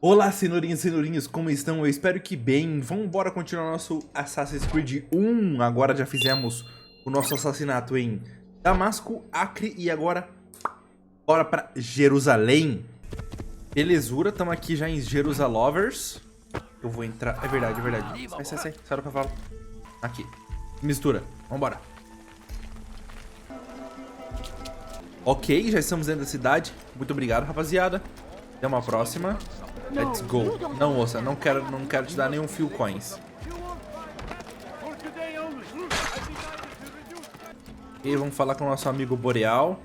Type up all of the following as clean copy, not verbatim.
Olá, cenourinhas e cenourinhos, como estão? Eu espero que bem. Vamos embora continuar nosso Assassin's Creed 1. Agora já fizemos o nosso assassinato em Damasco, Acre e agora bora pra Jerusalém. Belezura, estamos aqui já em Jerusalovers. Eu vou entrar... É verdade, é verdade. Sai do cavalo. Aqui. Mistura. Vambora. Ok, já estamos dentro da cidade. Muito obrigado, rapaziada. Até uma próxima. Let's go. Não, moça, não quero te dar nenhum fio coins. E vamos falar com o nosso amigo Boreal.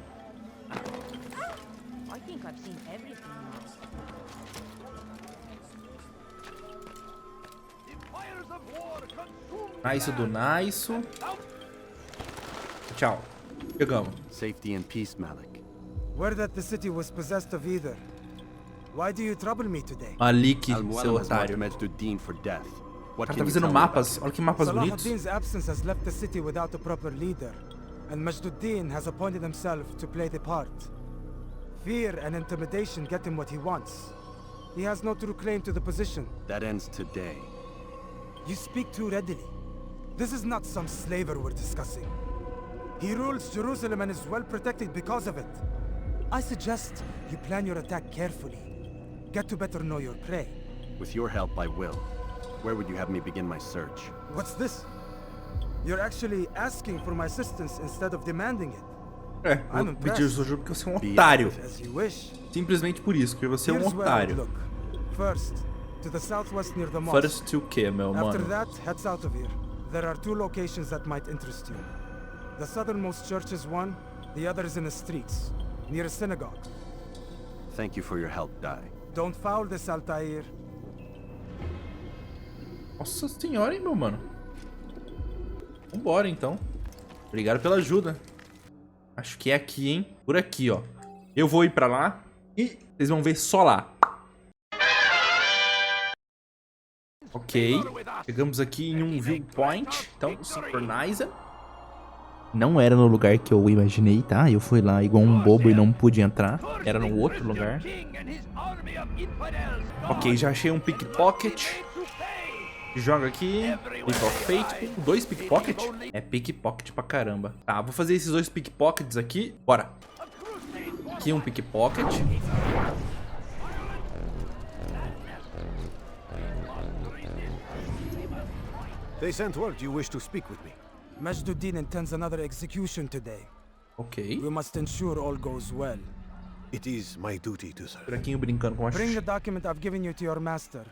Nice do nice. Tchau. Chegamos. Safety and peace, Malik. Word that the city was possessed of either. Why do you trouble me today? Malik, seu otário. O cara tá fazendo mapas. Olha que mapas bonitos. Salahuddin's absence has left the city without a proper leader, and Majduddin has appointed himself to play the part. Fear and intimidation get him what he wants. He has no true claim to the position. That ends today. You speak too readily. This is not some slaver we're discussing. He rules Jerusalem and is well protected because of it. I suggest you plan your attack carefully. Get to better know your prey. With your help, I will. Where would you have me begin my search? What's this? You're actually asking for my assistance instead of demanding it. É, vou pedir ajuda porque você é um otário. As you wish. Simplesmente por isso, porque você é um Here's where I otário. look. First, to the southwest near the mosque. First to que, meu After mano? that, head south of here. There are two locations that might interest you. The southernmost church is one, the other is in the streets, near a synagogue. Thank you for your help, Dai. Don't foul this, Altair. Nossa senhora, hein, meu mano? Vambora, então. Obrigado pela ajuda. Acho que é aqui, hein? Por aqui, ó. Eu vou ir pra lá e vocês vão ver só lá. Ok. Chegamos aqui em um viewpoint. Então, synchronizer. Não era no lugar que eu imaginei, tá? Eu fui lá igual um bobo e não pude entrar. Era no outro lugar. Ok, já achei um pickpocket. Joga aqui. Leap of Fate. 2 pickpocket? É pickpocket pra caramba. Tá, vou fazer esses 2 pickpockets aqui. Bora. Aqui um pickpocket. They sent word you wish to speak with me. Majduddin intends another execution today. Ok. We must ensure all goes well. It is my duty to serve. Buraquinho brincando com a Bring the document I've given you to your master.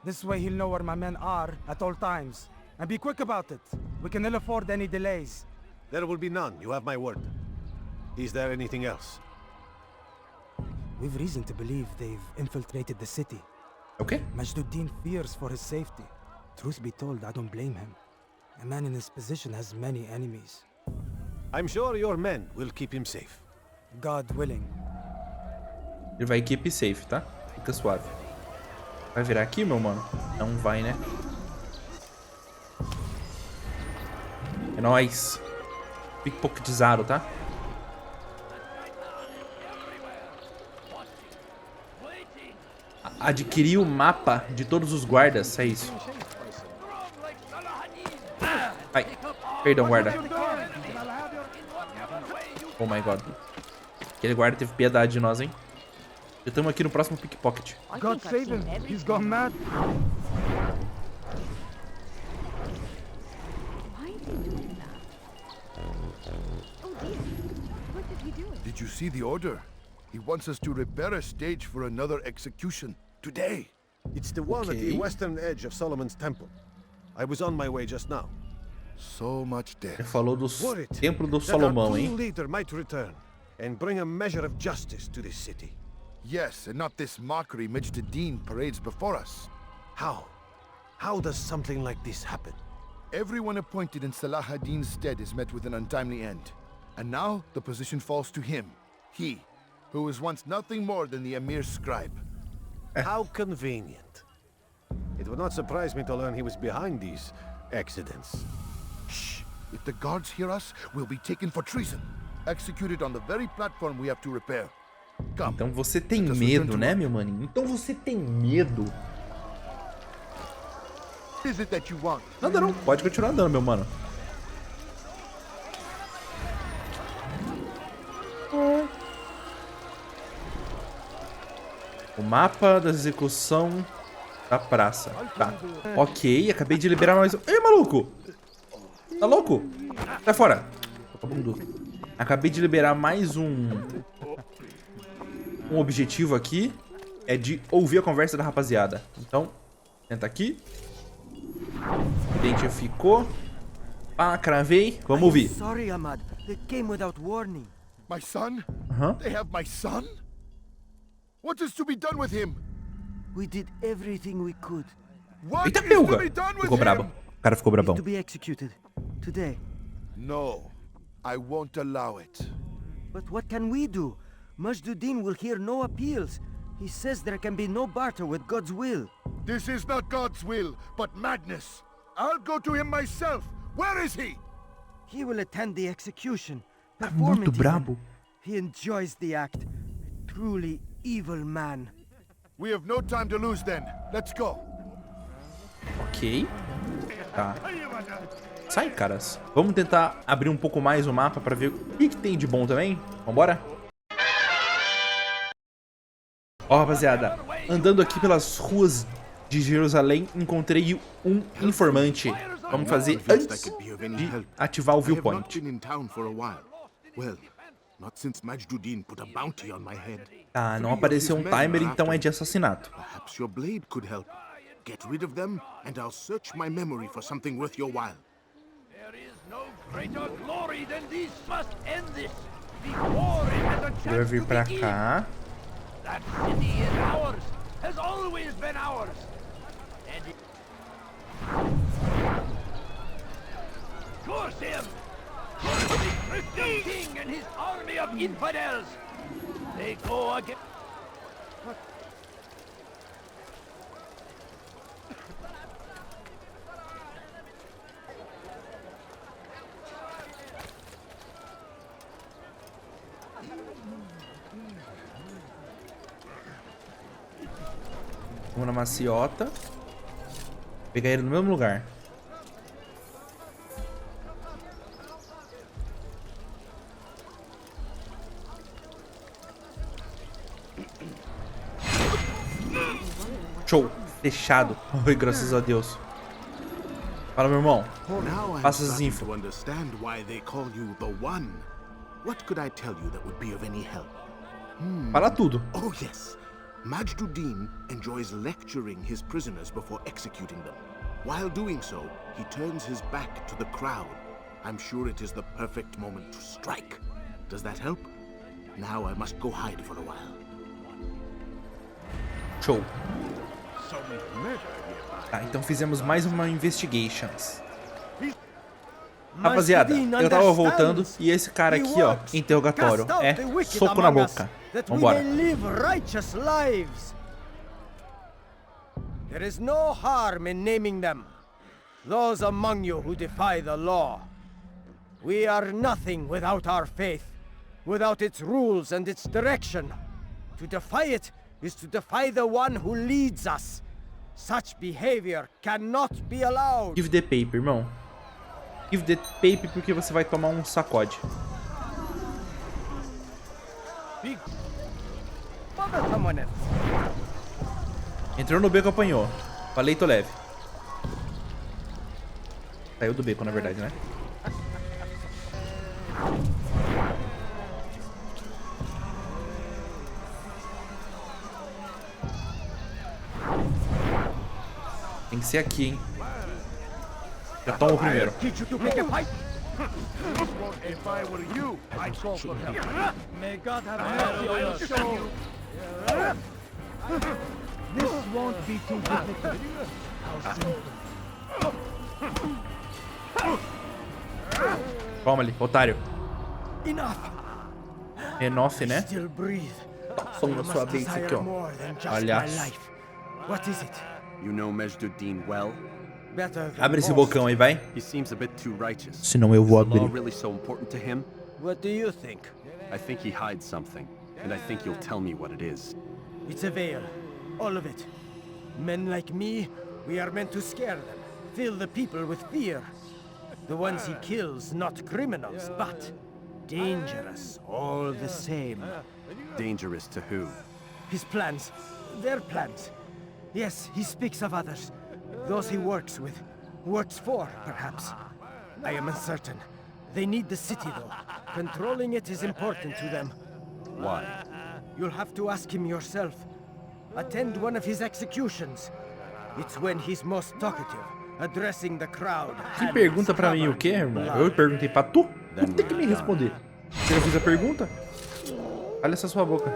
This way he'll know where my men are at all times. And be quick about it. We can ill afford any delays. There will be none, you have my word. Is there anything else? We've reason to believe they've infiltrated the city. Ok. Majduddin fears for his safety. Truth be told, I don't blame him. A man in his position has many enemies. I'm sure your men will keep him safe. God willing. Ele vai keep safe, tá? Fica suave. Vai virar aqui, meu mano? Não vai, né? É nóis. Pickpocketizado, tá? Adquirir o mapa de todos os guardas, é isso. Ai, perdão, guarda. Oh my god. Aquele guarda teve piedade de nós, hein? Já estamos aqui no próximo pickpocket. God save him. He's gone mad. Did you see the order? He wants us to repair a stage for another execution today. It's the one at the western edge of Solomon's temple. I was on my way just now. So much Ele death. falou do Worried templo do that our Salomão, true hein? leader might return and bring a measure of justice to this city. Yes, and not this mockery Majduddin parades before us. How? How does something like this happen? Everyone appointed in Salah ad-Din's stead is met with an untimely end. And now the position falls to him. He, who was once nothing more than the Emir's scribe. How convenient. It would not surprise me to learn he was behind these accidents. Shh! If the guards hear us, we'll be taken for treason. Executed on the very platform we have to repair. Come. Então você tem medo, né, meu maninho? Então você tem medo. What is it that you want? Nada não, pode continuar andando, meu mano. O mapa da execução da praça. Tá. Ok, acabei de liberar mais um. Ei, maluco! Tá louco? Sai fora. Acabei de liberar mais um objetivo aqui. É de ouvir a conversa da rapaziada. Então, tenta aqui. Identificou. Pá, cravei. Vamos ouvir. Sorry, Ahmad. They came without warning. My son? Aham. They have my son? What is to be done with him? We did everything we could. What Eita, is peuga! to be done with Ficou brabo. him? O cara ficou brabão. To be executed. Today. No, I won't allow it. But what can we do? Majduddin will hear no appeals. He says there can be no barter with God's will. This is not God's will, but madness. I'll go to him myself. Where is he? He will attend the execution. Tá Perform muito it brabo. even. He enjoys the act. A truly evil man. We have no time to lose then. Let's go. Ok. Tá. Sai, caras. Vamos tentar abrir um pouco mais o mapa pra ver o que tem de bom também. Vambora? Ó, rapaziada. Andando aqui pelas ruas de Jerusalém, encontrei um informante. Vamos fazer antes de ativar o I have not viewpoint. been in town for a while. Well, not since Majduddin put a bounty on my head. Ah, não apareceu um timer, então é de assassinato. Perhaps your blade could help. Get rid of them, and I'll search my memory for something worth your while. Ele vai vir pra cá. Vamos na maciota. Pegar ele no mesmo lugar. Show. Fechado. Oi, graças a Deus. Fala, meu irmão. Now I'm Passa as starting info. to understand why they call you the One. What could I tell you that would be of any help? Fala tudo. Oh yes, Majduddin enjoys lecturing his prisoners before executing them. While doing so, he turns his back to the crowd. I'm sure it is the perfect moment to strike. Does that help? Now I must go hide for a while. Show. Tá, então fizemos mais uma investigations. Rapaziada, eu tava voltando e esse cara aqui, ó, interrogatório. É soco na boca. Vambora. There is no harm in naming them. Those among you who defy the law. We are nothing without our faith, without its rules and its direction. To defy it is to defy the one who leads us. Such behavior cannot be allowed. Give the paper, irmão. Give the paper porque você vai tomar um sacode. Entrou no beco, apanhou. Falei, tô leve. Saiu do beco, na verdade, né? Tem que ser aqui, hein? Já toma o primeiro. If I were you, I'd call for help. May God have mercy on your soul. This won't be too difficult. Toma ali, otário. Enough. Enough, né? Still breathe. Toma sua vez aqui, ó. More than just Olha. my life. What is it? You know Majduddin well? Better than Abre esse most. bocão aí, vai. He seems a bit too righteous. Senão eu vou Is the law abrir. really so important to him? What do you think? I think he hides something. and I think you'll tell me what it is. It's a veil. All of it. Men like me, we are meant to scare them. Fill the people with fear. The ones he kills, not criminals, but dangerous all the same. Dangerous to who? His plans. Their plans. Yes, he speaks of others. Those he works with. Works for, perhaps. I am uncertain. They need the city, though. Controlling it is important to them. Why? You'll have to ask him yourself. Attend one of his executions. It's when he's most talkative, addressing the crowd. Que pergunta pra mim o quê, irmão? Eu perguntei pra tu? Tu tem que me responder. Você já fez a pergunta? Olha essa sua boca.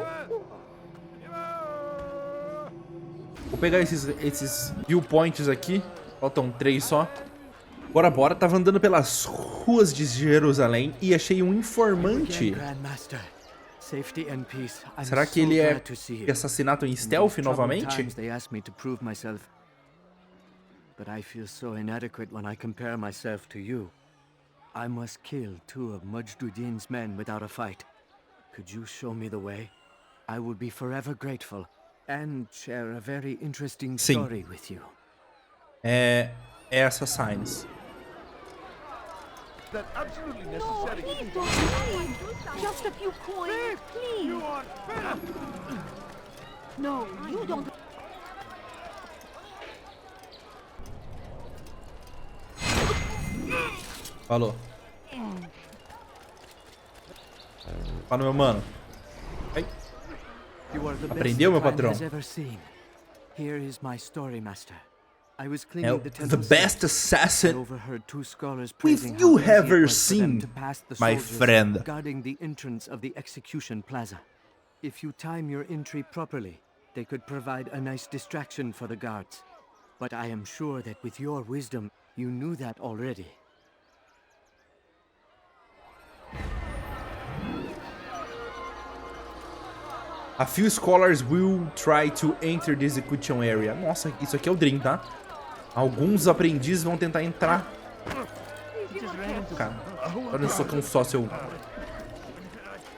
Vou pegar esses viewpoints aqui. Faltam 3 só. Bora. Tava andando pelas ruas de Jerusalém e achei um informante. Será que ele é de assassinato em stealth novamente? But I feel so inadequate when I compare myself to you. I must kill 2 of Majduddin's men without a fight. Could you show me the way? I would be forever grateful and share a very interesting story with you. É assassins. That's absolutely No, necessary. please don't leave. Just a few coins, please. You are No, you don't. Falou. Fala, meu mano. Ai. Aprendeu, meu patrão? Here is my story, master. I was É cleaning the best assassin overheard 2 scholars with praising you how easy it ever was for them seen, to pass the my soldiers friend. guarding the entrance of the execution plaza. If you time your entry properly, they could provide a nice distraction for the guards. But I am sure that with your wisdom, you knew that already. A few scholars will try to enter the execution area. Nossa, isso aqui é o Dream, tá? Alguns aprendizes vão tentar entrar. Cara, olha só que um só seu.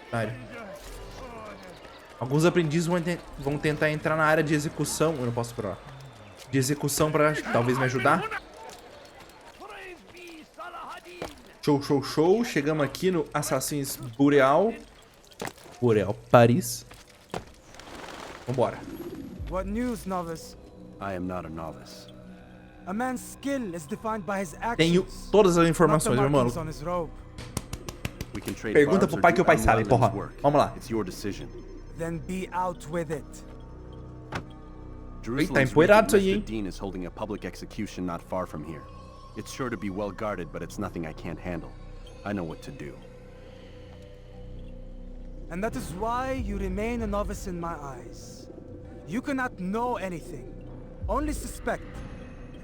Sério. Alguns aprendizes vão tentar entrar na área de execução. Eu não posso por lá. De execução pra talvez me ajudar. Show. Chegamos aqui no Assassin's Boreal Paris. Vambora. What news, novice? I am not a novice. A man's skill is defined by his actions. Tenho todas as informações, meu mano. On his robe. We can trade Pergunta barbs pro or pai do que o pai sabe, unleavened porra. work. Vamos lá. It's your decision. Then be out with it. Jerusalem's empoeirado isso aí, hein? Majduddin is holding a public execution not far from here. It's sure to be well guarded, but it's nothing I can't handle. I know what to do. And that is why you remain a novice in my eyes. You cannot know anything, only suspect.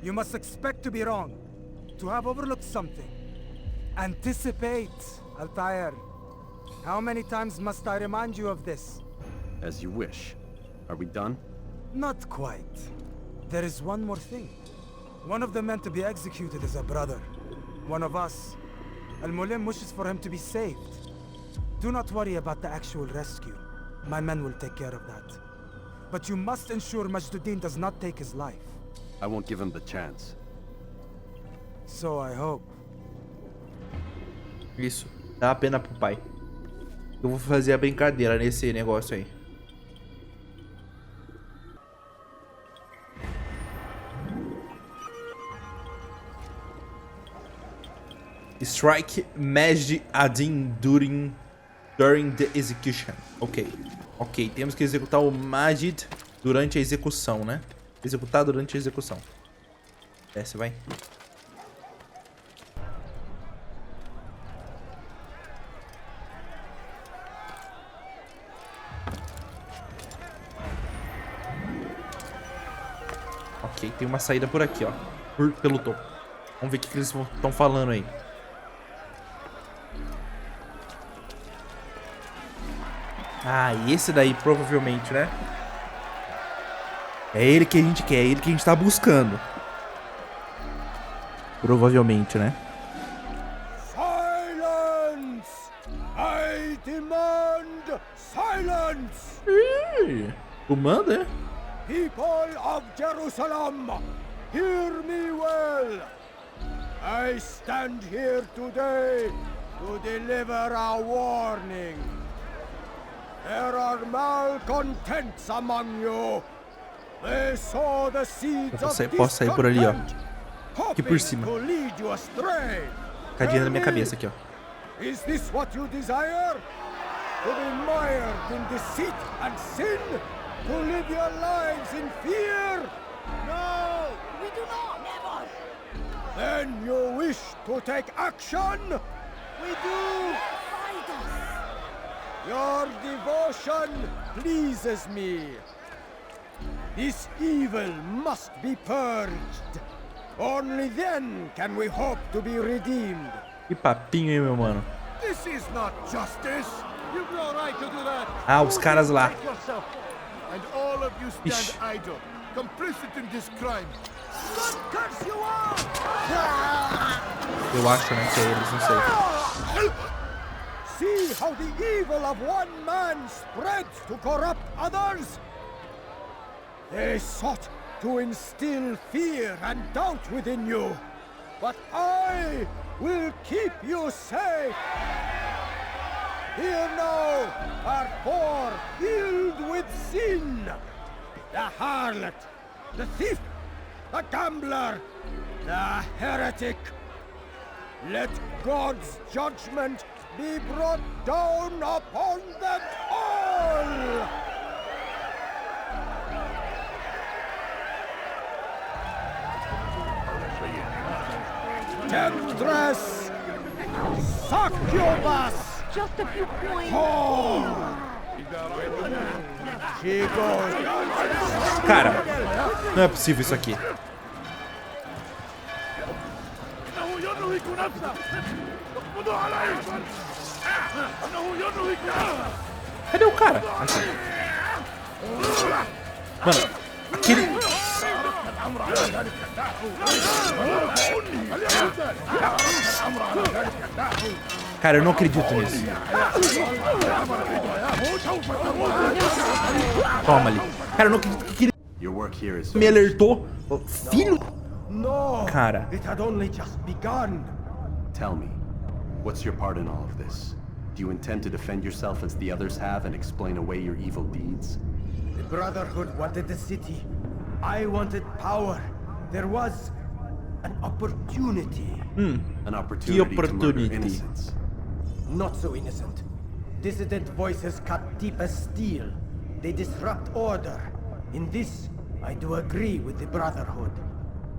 You must expect to be wrong, to have overlooked something. Anticipate, Altair. How many times must I remind you of this? As you wish. Are we done? Not quite. There is one more thing. One of the men to be executed is a brother. One of us. Al-Mulim wishes for him to be saved. Do not worry about the actual rescue. My men will take care of that. But you must ensure Majduddin does not take his life. I won't give him the chance. So I hope. Isso. Dá a pena pro pai. Eu vou fazer a brincadeira nesse negócio aí. Strike Majd Adin during the execution. Ok, temos que executar o Majid durante a execução, né? Executar durante a execução. Desce, vai. Ok, tem uma saída por aqui, ó. Pelo topo. Vamos ver o que eles estão falando aí. Ah, e esse daí provavelmente, né? É ele que a gente quer, é ele que a gente tá buscando. Provavelmente, né? Silence! I demand silence! manda, é? People of Jerusalem, hear me well. I stand here today to deliver a warning. There are malcontents among you. They sow the seeds of Posso sair por ali, ó. Aqui por hoping cima. to lead you astray. Cadinha na minha cabeça aqui, ó. Is this what you desire? To be mired in deceit and sin? To live your lives in fear? No! We do not. Never. Then you wish to take action? We do. Fight us. Your devotion pleases me. This evil must be purged. Only then can we hope to be redeemed. Que papinho, hein, meu mano. This is not justice. You've no right to do that. Ah, os caras lá. Protect yourself. And all of you stand Ixi. idle, complicit in this crime. Good curse you are! Eu acho, né, que é eles, não sei. See how the evil of one man spreads to corrupt others? They sought to instill fear and doubt within you, but I will keep you safe. Here now are four filled with sin. The harlot, the thief, the gambler, the heretic. Let God's judgment be brought down upon them all! Temptress! Succubus! Just a few coins. She goes. Cara, não é possível isso aqui. Cadê o cara? Aqui. Mano, aquele... Cara, eu não acredito nisso. Toma ali. Cara, eu não acredito que ele me alertou. Filho... No! Cara. It had only just begun. Tell me, what's your part in all of this? Do you intend to defend yourself as the others have and explain away your evil deeds? The Brotherhood wanted the city. I wanted power. There was an opportunity. An opportunity to murder opportunity? innocents. Not so innocent. Dissident voices cut deep as steel. They disrupt order. In this, I do agree with the Brotherhood.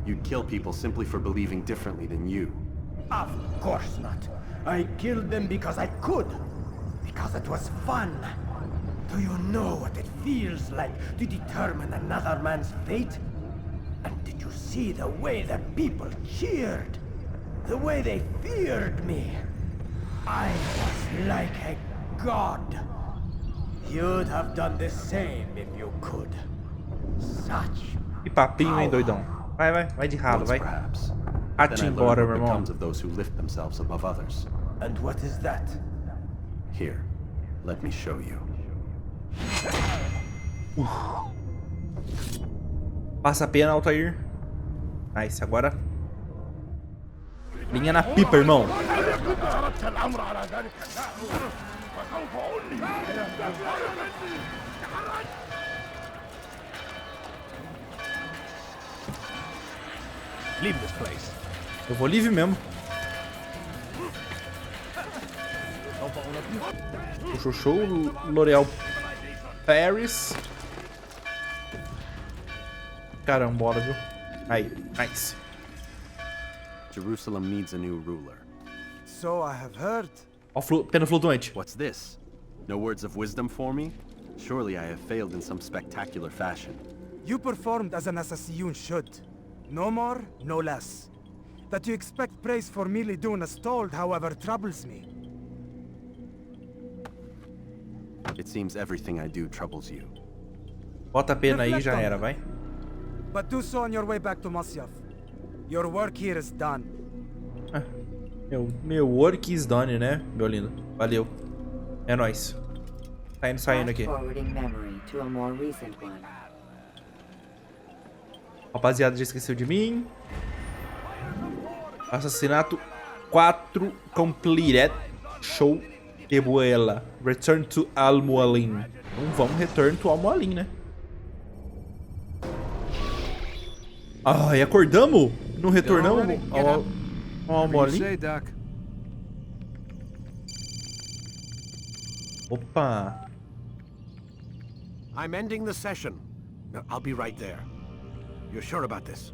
You'd kill people simply for believing differently than you. Of course not. I killed them because I could. Because it was fun. Do you know what it feels like to determine another man's fate? And did you see the way the people cheered? The way they feared me? I was like a god. You'd have done the same if you could. Such Que papinho, hein, doidão. Vai de ralo, vai. Perhaps. Ate embora, meu irmão. Becomes of those who lift themselves above others. And what is that? Here, let me show you. Passa a pena, Altair. Nice, agora. Linha na pipa, irmão. Leave this place. Eu vou livre mesmo. Show, L'Oréal Paris. Carambola, viu? Aí, nice. Jerusalem needs a new ruler. So I have heard. Ó, pena flutuante. What's this? No words of wisdom for me? Surely I have failed in some spectacular fashion. You performed as an assassin should. No more, no less. That you expect praise for merely doing as told, however, troubles me. It seems everything I do troubles you. Bota a pena aí, já era, vai. But do so on your way back to Masyaf. Your work here is done. Meu work is done, né, meu lindo? Valeu. É nóis. Tá indo saindo aqui. Forwarding memory. to a more recent one. Rapaziada, já esqueceu de mim. Assassinato 4 completed. Show de boela. Return to Al-Mualim. Então vamos return to Al-Mualim, né? Ai, acordamos? Não retornamos ao Al-Mualim? Opa. I'm ending the session. I'll be right there. You're sure about this?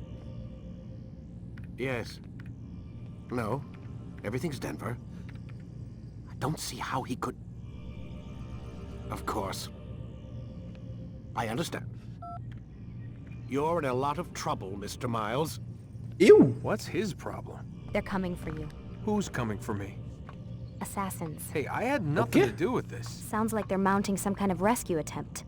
Yes. No. Everything's Denver. I don't see how he could... Of course. I understand. You're in a lot of trouble, Mr. Miles. Eu? What's his problem? They're coming for you. Who's coming for me? Assassins. Hey, I had nothing to do with this. Sounds like they're mounting some kind of rescue attempt.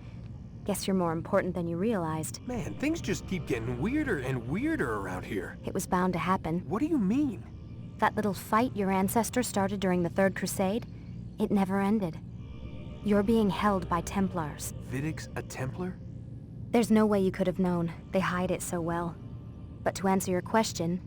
Guess you're more important than you realized. Man, things just keep getting weirder and weirder around here. It was bound to happen. What do you mean? That little fight your ancestor started during the Third Crusade, it never ended. You're being held by Templars. Vidic's a Templar? There's no way you could have known. They hide it so well. But to answer your question,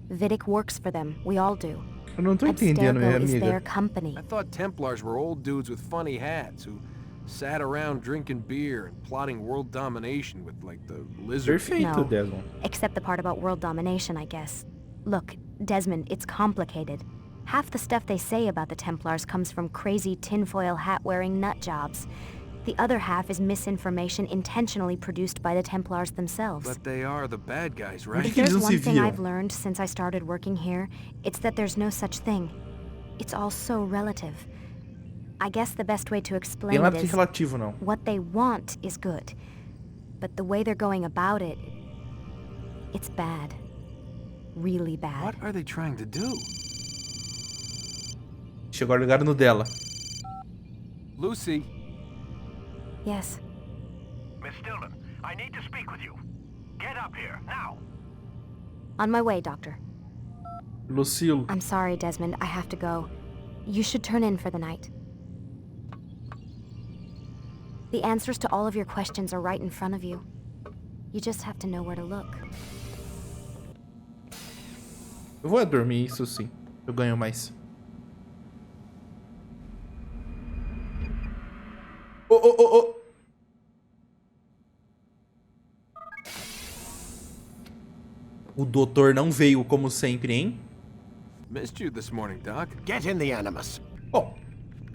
Vidic works for them. We all do. Eu não tô entendendo, minha is their amiga. company. I thought Templars were old dudes with funny hats who sat around drinking beer and plotting world domination with, like, the lizard. Perfeito, No. Desmond. Except the part about world domination, I guess. Look, Desmond, it's complicated. Half the stuff they say about the Templars comes from crazy tinfoil hat-wearing nut jobs. The other half is misinformation intentionally produced by the Templars themselves. But they are the bad guys, Por right? que If que eles there's não se one thing viram? I've learned since I started working here, it's that there's no such thing. It's all so relative. I guess the best way to Tem explain nada it de is relativo, não. what they want is good. But the way they're going about it, it's bad. Really bad. What are they trying to do? Chegou ligado no dela. Lucy. Yes. Miss Stillman, I need to speak with you. Get up here, now. On my way, Doctor. Lucille. I'm sorry, Desmond. I have to go. You should turn in for the night. The answers to all of your questions are right in front of you. You just have to know where to look. Eu vou dormir, isso sim. Eu ganho mais. Oh, oh, oh, oh. O doutor não veio como sempre, hein? Missed you this morning, Doc. Get in the Animus. Bom,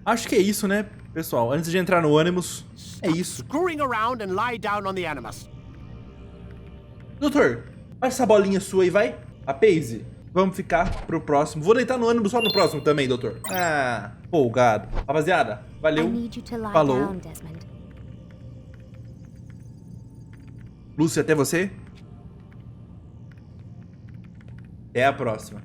acho que é isso, né, pessoal? Antes de entrar no Animus, é isso. Screwing around and lie down on the Animus. Doutor, faz essa bolinha sua aí, vai. A Paisy. Vamos ficar pro próximo. Vou deitar no ônibus só no próximo também, doutor. Ah, folgado. Rapaziada, valeu. I need you to lie Falou. down, Desmond. Lúcia, até você. Até a próxima.